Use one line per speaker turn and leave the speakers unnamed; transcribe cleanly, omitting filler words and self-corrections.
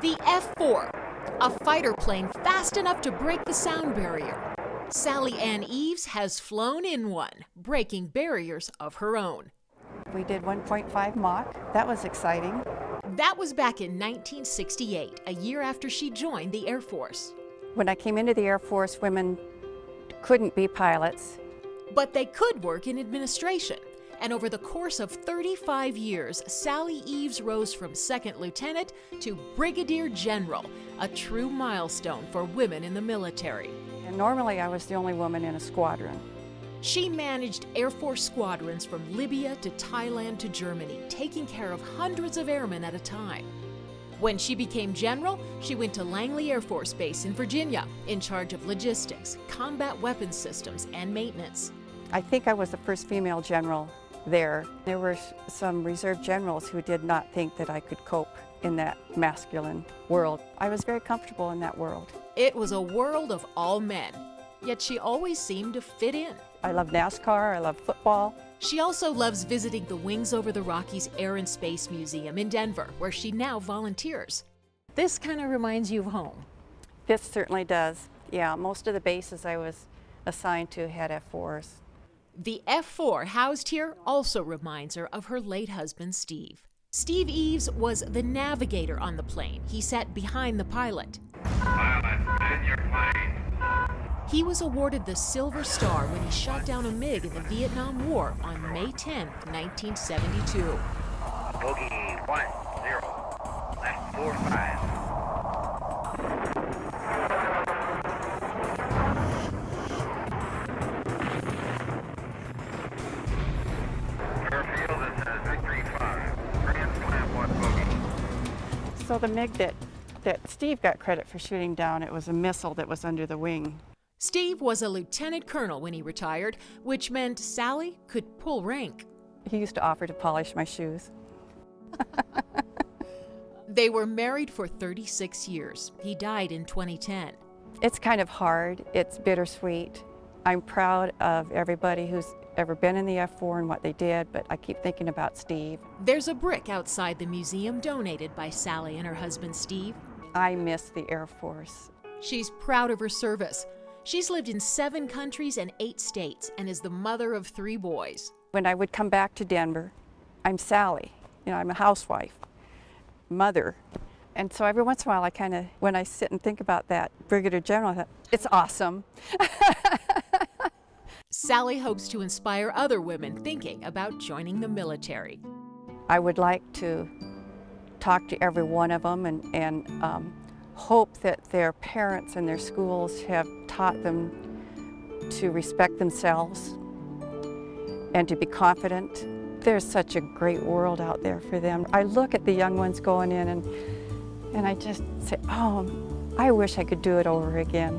The F-4, a fighter plane fast enough to break the sound barrier. Sally Ann Eaves has flown in one, breaking barriers of her own.
We did 1.5 Mach. That was exciting.
That was back in 1968, a year after she joined the Air Force.
When I came into the Air Force, women couldn't be pilots.
But they could work in administration. And over the course of 35 years, Sally Eaves rose from second lieutenant to brigadier general, a true milestone for women in the military.
And normally I was the only woman in a squadron.
She managed Air Force squadrons from Libya to Thailand to Germany, taking care of hundreds of airmen at a time. When she became general, she went to Langley Air Force Base in Virginia, in charge of logistics, combat weapons systems, and maintenance.
I think I was the first female general there. There were some reserve generals who did not think that I could cope in that masculine world. I was very comfortable in that world.
It was a world of all men, yet she always seemed to fit in.
I love NASCAR, I love football.
She also loves visiting the Wings Over the Rockies Air and Space Museum in Denver, where she now volunteers. This kind of reminds you of home.
This certainly does. Yeah, most of the bases I was assigned to had F-4s.
The F-4 housed here also reminds her of her late husband, Steve. Steve Eaves was the navigator on the plane. He sat behind the pilot.
Pilot, man your plane.
He was awarded the Silver Star when he shot down a MiG in the Vietnam War on May 10, 1972.
Bogey 10, left 45. Airfield, it says Victory 5. Transplant 1 bogey.
So the MiG that Steve got credit for shooting down, it was a missile that was under the wing.
Steve was a lieutenant colonel when he retired, which meant Sally could pull rank.
He used to offer to polish my shoes.
They were married for 36 years. He died in 2010.
It's kind of hard. It's bittersweet. I'm proud of everybody who's ever been in the F-4 and what they did, but I keep thinking about Steve.
There's a brick outside the museum donated by Sally and her husband, Steve.
I miss the Air Force.
She's proud of her service. She's lived in 7 countries and 8 states and is the mother of 3 boys.
When I would come back to Denver, I'm Sally. You know, I'm a housewife, mother. And so every once in a while, when I sit and think about that Brigadier General, I thought, it's awesome.
Sally hopes to inspire other women thinking about joining the military.
I would like to talk to every one of them and hope that their parents and their schools have taught them to respect themselves and to be confident. There's such a great world out there for them. I look at the young ones going in and I just say, oh, I wish I could do it over again.